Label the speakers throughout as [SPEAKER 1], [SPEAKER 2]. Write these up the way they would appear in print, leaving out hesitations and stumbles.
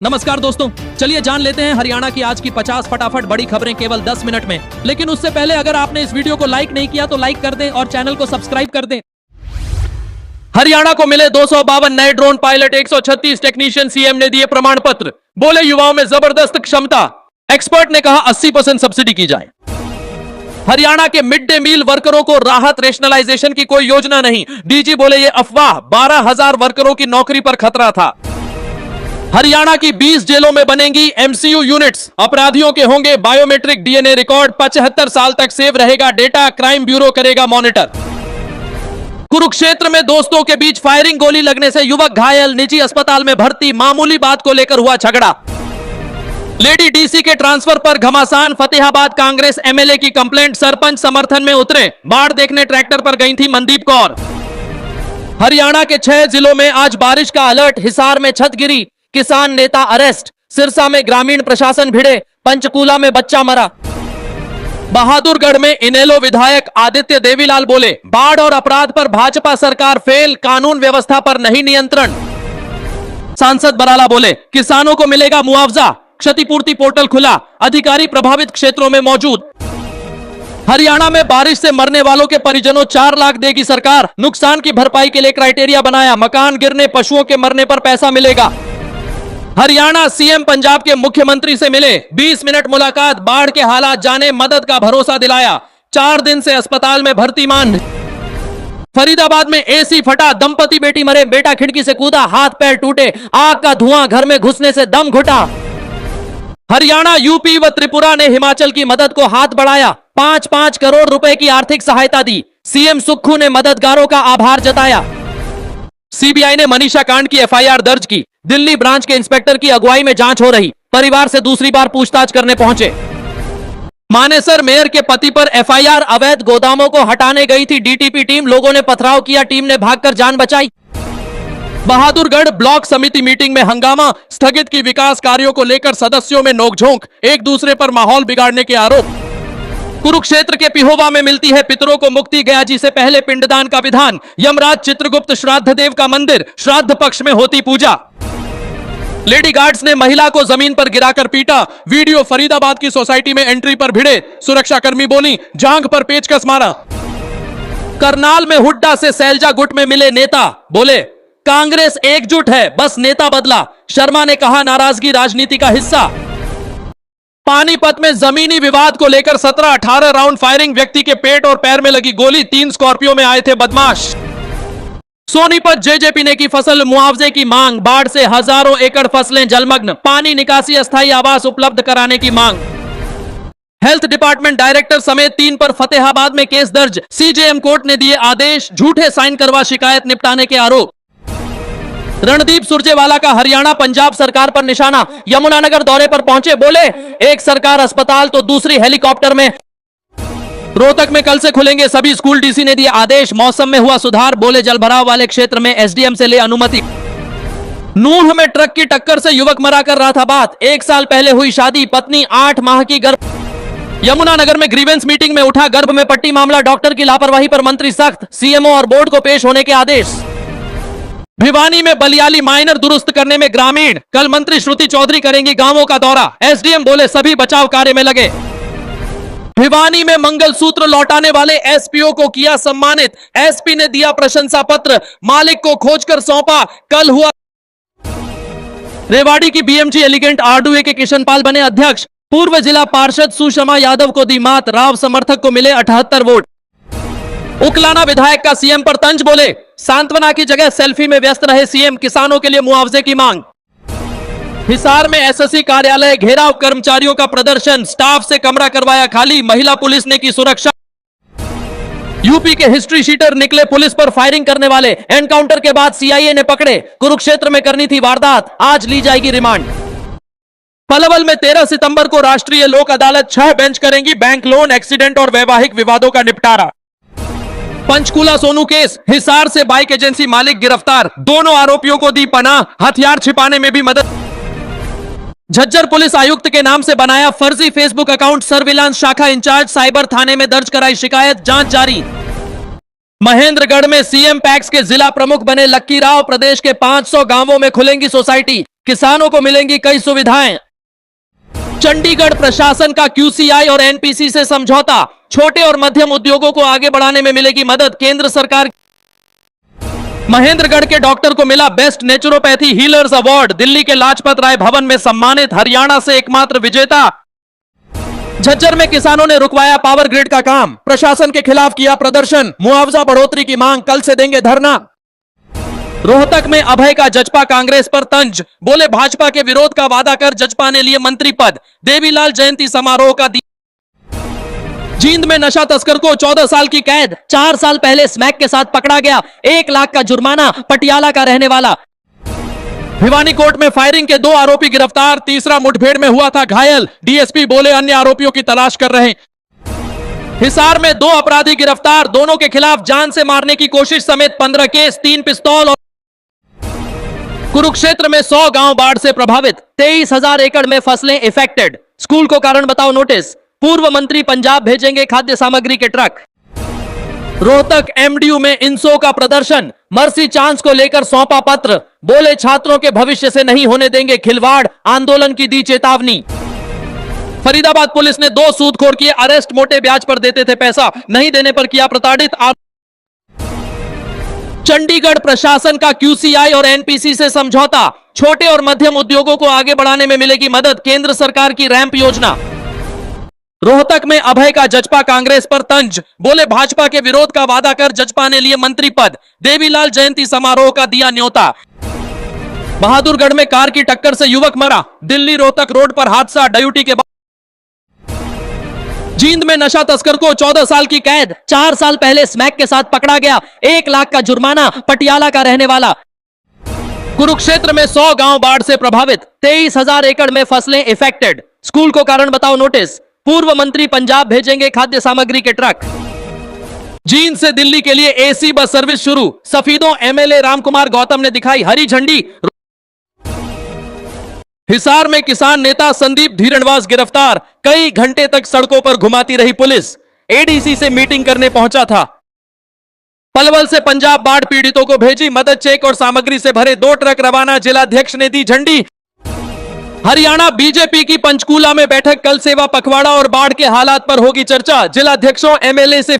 [SPEAKER 1] नमस्कार दोस्तों, चलिए जान लेते हैं हरियाणा की आज की 50 फटाफट बड़ी खबरें केवल 10 मिनट में। लेकिन उससे पहले अगर आपने इस वीडियो को लाइक नहीं किया तो लाइक कर दें और चैनल को सब्सक्राइब कर दें। हरियाणा को मिले 252 नए ड्रोन पायलट, 136 टेक्नीशियन, सीएम ने दिए प्रमाण पत्र। बोले युवाओं में जबरदस्त क्षमता। एक्सपर्ट ने कहा 80% सब्सिडी की जाए। हरियाणा के मिड डे मील वर्करों को राहत, रेशनलाइजेशन की कोई योजना नहीं। डीजी बोले ये अफवाह, 12,000 वर्करों की नौकरी पर खतरा था। हरियाणा की 20 जेलों में बनेंगी एमसीयू यूनिट्स। अपराधियों के होंगे बायोमेट्रिक डीएनए रिकॉर्ड। 75 साल तक सेव रहेगा डेटा। क्राइम ब्यूरो करेगा मॉनिटर। कुरुक्षेत्र में दोस्तों के बीच फायरिंग, गोली लगने से युवक घायल, निजी अस्पताल में भर्ती। मामूली बात को लेकर हुआ झगड़ा। लेडी डीसी के ट्रांसफर पर घमासान। फतेहाबाद कांग्रेस एमएलए की कंप्लेंट, सरपंच समर्थन में उतरे। बाढ़ देखने ट्रैक्टर पर गई थी मनदीप कौर। हरियाणा के 6 जिलों में आज बारिश का अलर्ट। हिसार में छत गिरी, किसान नेता अरेस्ट। सिरसा में ग्रामीण प्रशासन भिड़े। पंचकूला में बच्चा मरा। बहादुरगढ़ में इनेलो विधायक आदित्य देवीलाल बोले, बाढ़ और अपराध पर भाजपा सरकार फेल, कानून व्यवस्था पर नहीं नियंत्रण। सांसद बराला बोले, किसानों को मिलेगा मुआवजा। क्षतिपूर्ति पोर्टल खुला, अधिकारी प्रभावित क्षेत्रों में मौजूद। हरियाणा में बारिश से मरने वालों के परिजनों 4 लाख देगी सरकार। नुकसान की भरपाई के लिए क्राइटेरिया बनाया। मकान गिरने, पशुओं के मरने पर पैसा मिलेगा। हरियाणा सीएम पंजाब के मुख्यमंत्री से मिले, 20 मिनट मुलाकात। बाढ़ के हालात जाने, मदद का भरोसा दिलाया। 4 दिन से अस्पताल में भर्ती मान। फरीदाबाद में एसी फटा, दंपति बेटी मरे, बेटा खिड़की से कूदा, हाथ पैर टूटे। आग का धुआं घर में घुसने से दम घुटा। हरियाणा, यूपी व त्रिपुरा ने हिमाचल की मदद को हाथ बढ़ाया। 5-5 करोड़ रुपए की आर्थिक सहायता दी। सीएम सुक्खू ने मददगारों का आभार जताया। सीबीआई ने मनीषा कांड की एफआईआर दर्ज की। दिल्ली ब्रांच के इंस्पेक्टर की अगुवाई में जांच हो रही। परिवार से दूसरी बार पूछताछ करने पहुंचे। मानेसर मेयर के पति पर एफआईआर, अवैध गोदामों को हटाने गई थी डीटीपी टीम। लोगों ने पथराव किया, टीम ने भागकर जान बचाई। बहादुरगढ़ ब्लॉक समिति मीटिंग में हंगामा, स्थगित की विकास कार्यों को लेकर सदस्यों में नोकझोंक, एक दूसरे पर माहौल बिगाड़ने के आरोप। कुरुक्षेत्र के पिहोवा में मिलती है पितरों को मुक्ति, गया जी से पहले पिंडदान का विधान। यमराज चित्रगुप्त श्राद्ध देव का मंदिर, श्राद्ध पक्ष में होती पूजा। लेडी गार्ड्स ने महिला को जमीन पर गिराकर पीटा। वीडियो फरीदाबाद की सोसाइटी में एंट्री पर भिड़े। सुरक्षाकर्मी बोली, जांघ पर पेचकस मारा। करनाल में हुड्डा से सैलजा गुट में मिले नेता, बोले कांग्रेस एकजुट है, बस नेता बदला। शर्मा ने कहा नाराजगी राजनीति का हिस्सा। पानीपत में जमीनी विवाद को लेकर 17-18 राउंड फायरिंग, व्यक्ति के पेट और पैर में लगी गोली। 3 स्कॉर्पियो में आए थे बदमाश। सोनीपत जेजेपी ने की फसल मुआवजे की मांग। बाढ़ से हजारों एकड़ फसलें जलमग्न, पानी निकासी, अस्थायी आवास उपलब्ध कराने की मांग। हेल्थ डिपार्टमेंट डायरेक्टर समेत 3 पर फतेहाबाद में केस दर्ज। सीजेएम कोर्ट ने दिए आदेश, झूठे साइन करवा शिकायत निपटाने के आरोप। रणदीप सुरजेवाला का हरियाणा पंजाब सरकार पर निशाना। यमुनानगर दौरे पर पहुंचे, बोले एक सरकार अस्पताल तो दूसरी हेलीकॉप्टर में। रोहतक में कल से खुलेंगे सभी स्कूल, डीसी ने दिया आदेश। मौसम में हुआ सुधार, बोले जलभराव वाले क्षेत्र में एसडीएम से ले अनुमति। नूंह में ट्रक की टक्कर से युवक मरा, कर रहा था बात। 1 साल पहले हुई शादी, पत्नी 8 माह की गर्भ। यमुनानगर में ग्रीवेंस मीटिंग में उठा गर्भ में पट्टी मामला। डॉक्टर की लापरवाही पर मंत्री सख्त, सीएमओ और बोर्ड को पेश होने के आदेश। भिवानी में बलियाली माइनर दुरुस्त करने में ग्रामीण, कल मंत्री श्रुति चौधरी करेंगी गांवों का दौरा। एसडीएम बोले सभी बचाव कार्य में लगे। भिवानी में मंगलसूत्र लौटाने वाले एसपीओ को किया सम्मानित। एसपी ने दिया प्रशंसा पत्र, मालिक को खोजकर सौंपा। कल हुआ। रेवाड़ी की बीएमजी एलिगेंट आरडीए के किशनपाल बने अध्यक्ष। पूर्व जिला पार्षद सुषमा यादव को दी मात। राव समर्थक को मिले 78 वोट। उकलाना विधायक का सीएम पर तंज, बोले सांत्वना की जगह सेल्फी में व्यस्त रहे सीएम। किसानों के लिए मुआवजे की मांग। हिसार में एसएससी कार्यालय घेराव, कर्मचारियों का प्रदर्शन। स्टाफ से कमरा करवाया खाली, महिला पुलिस ने की सुरक्षा। यूपी के हिस्ट्री शीटर निकले पुलिस पर फायरिंग करने वाले। एनकाउंटर के बाद सीआईए ने पकड़े। कुरुक्षेत्र में करनी थी वारदात, आज ली जाएगी रिमांड। पलवल में 13 सितंबर को राष्ट्रीय लोक अदालत, 6 बेंच करेंगी बैंक लोन, एक्सीडेंट और वैवाहिक विवादों का निपटारा। पंचकूला सोनू केस, हिसार से बाइक एजेंसी मालिक गिरफ्तार। दोनों आरोपियों को दी पनाह, हथियार छिपाने में भी मदद। झज्जर पुलिस आयुक्त के नाम से बनाया फर्जी फेसबुक अकाउंट। सर्विलांस शाखा इंचार्ज साइबर थाने में दर्ज कराई शिकायत, जांच जारी। महेंद्रगढ़ में सीएम पैक्स के जिला प्रमुख बने लक्की राव। प्रदेश के 500 गांवों में खुलेंगी सोसाइटी। किसानों को मिलेंगी कई सुविधाएं। चंडीगढ़ प्रशासन का QCI और NPC से समझौता, छोटे और मध्यम उद्योगों को आगे बढ़ाने में मिलेगी मदद। केंद्र सरकार। महेंद्रगढ़ के डॉक्टर को मिला best naturopathy healers award, Delhi के लाजपत राय भवन में सम्मानित। हरियाणा से एकमात्र विजेता। झज्जर में किसानों ने रुकवाया पावर ग्रिड का काम, प्रशासन के खिलाफ किया प्रदर्शन। मुआवजा बढ़ोतरी की मांग, कल से देंगे धरना। रोहतक में अभय का जजपा कांग्रेस पर तंज, बोले भाजपा के विरोध का वादा कर जजपा ने लिए मंत्री पद। देवीलाल जयंती समारोह का जींद में नशा तस्कर को 14 साल की कैद, 4 साल पहले स्मैक के साथ पकड़ा गया, 1 लाख का जुर्माना। पटियाला का रहने वाला। भिवानी कोर्ट में फायरिंग के 2 आरोपी गिरफ्तार, तीसरा मुठभेड़ में हुआ था घायल। डीएसपी बोले अन्य आरोपियों की तलाश कर रहे। हिसार में 2 अपराधी गिरफ्तार, दोनों के खिलाफ जान से मारने की कोशिश समेत 15 केस, 3 पिस्तौल। और कुरुक्षेत्र में 100 गांव बाढ़ से प्रभावित, 23,000 एकड़ में फसलें इफेक्टेड। स्कूल को कारण बताओ नोटिस, पूर्व मंत्री पंजाब भेजेंगे खाद्य सामग्री के ट्रक। रोहतक MDU में इंसो का प्रदर्शन, मर्सी चांस को लेकर सौंपा पत्र, बोले छात्रों के भविष्य से नहीं होने देंगे खिलवाड़, आंदोलन की दी चेतावनी। फरीदाबाद पुलिस ने 2 सूदखोर किए अरेस्ट, मोटे ब्याज पर देते थे पैसा, नहीं देने पर किया प्रताड़ित। चंडीगढ़ प्रशासन का QCI और NPC से समझौता, छोटे और मध्यम उद्योगों को आगे बढ़ाने में मिलेगी मदद। केंद्र सरकार की रैंप योजना। रोहतक में अभय का जजपा कांग्रेस पर तंज, बोले भाजपा के विरोध का वादा कर जजपा ने लिए मंत्री पद। देवीलाल जयंती समारोह का दिया न्योता। बहादुरगढ़ में कार की टक्कर से युवक मरा, दिल्ली रोहतक रोड पर हादसा, ड्यूटी के बाद। जींद में नशा तस्कर को 14 साल की कैद, 4 साल पहले स्मैक के साथ पकड़ा गया, 1 लाख का जुर्माना। पटियाला का रहने वाला। कुरुक्षेत्र में 100 गांव बाढ़ से प्रभावित, 23,000 एकड़ में फसलें इफेक्टेड। स्कूल को कारण बताओ नोटिस, पूर्व मंत्री पंजाब भेजेंगे खाद्य सामग्री के ट्रक। जींद से दिल्ली के लिए AC बस सर्विस शुरू, सफीदों MLA रामकुमार गौतम ने दिखाई हरी झंडी। हिसार में किसान नेता संदीप धीरणवास गिरफ्तार, कई घंटे तक सड़कों पर घुमाती रही पुलिस। ADC से मीटिंग करने पहुंचा था। पलवल से पंजाब बाढ़ पीड़ितों को भेजी मदद, चेक और सामग्री से भरे 2 ट्रक रवाना, जिलाध्यक्ष ने दी झंडी। हरियाणा बीजेपी की पंचकूला में बैठक, कल सेवा पखवाड़ा और बाढ़ के हालात पर होगी चर्चा, जिलाध्यक्षों MLA से।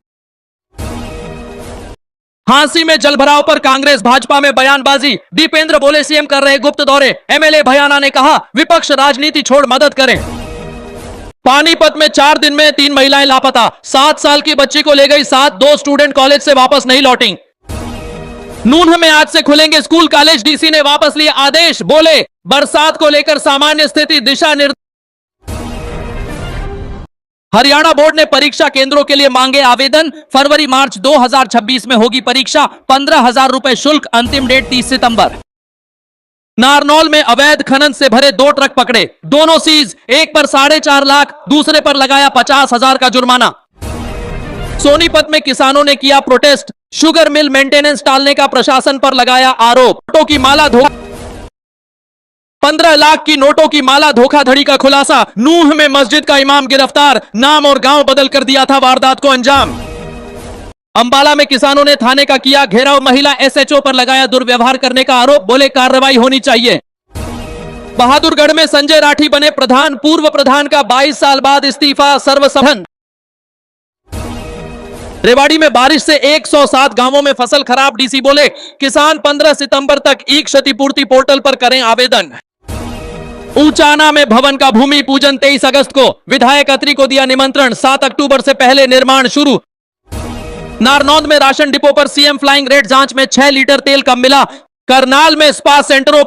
[SPEAKER 1] हांसी में जलभराव पर कांग्रेस भाजपा में बयानबाजी, दीपेंद्र बोले सीएम कर रहे गुप्त दौरे। MLA भयाना ने कहा विपक्ष राजनीति छोड़ मदद करें। पानीपत में 4 दिन में 3 महिलाएं लापता, 7 साल की बच्ची को ले गई साथ, 2 स्टूडेंट कॉलेज से वापस नहीं लौटी। नूंह में आज से खुलेंगे स्कूल कॉलेज, DC ने वापस लिए आदेश, बोले बरसात को लेकर सामान्य स्थिति, दिशा निर्देश। हरियाणा बोर्ड ने परीक्षा केंद्रों के लिए मांगे आवेदन, फरवरी मार्च 2026 में होगी परीक्षा, 15,000 रुपए शुल्क, अंतिम डेट 30 सितंबर। नारनौल में अवैध खनन से भरे 2 ट्रक पकड़े, दोनों सीज, एक पर 4.5 लाख, दूसरे पर लगाया 50,000 का जुर्माना। सोनीपत में किसानों ने किया प्रोटेस्ट, शुगर मिल मेंटेनेंस टालने का प्रशासन पर लगाया आरोप। नोटों की माला 15 लाख की नोटों की माला धोखाधड़ी का खुलासा, नूंह में मस्जिद का इमाम गिरफ्तार, नाम और गांव बदल कर दिया था वारदात को अंजाम। अंबाला में किसानों ने थाने का किया घेराव, महिला SHO पर लगाया दुर्व्यवहार करने का आरोप, बोले कार्रवाई होनी चाहिए। बहादुरगढ़ में संजय राठी बने प्रधान, पूर्व प्रधान का 22 साल बाद इस्तीफा, सर्वसम्मत। रेवाड़ी में बारिश से 107 गांवों में फसल खराब, DC बोले किसान 15 सितंबर तक ई क्षतिपूर्ति पोर्टल पर करें आवेदन। ऊंचाना में भवन का भूमि पूजन 23 अगस्त को, विधायक अत्री को दिया निमंत्रण, 7 अक्टूबर से पहले निर्माण शुरू। नारनौंद में राशन डिपो पर CM फ्लाइंग रेट जांच में 6 लीटर तेल कम मिला। करनाल में स्पा सेंटरों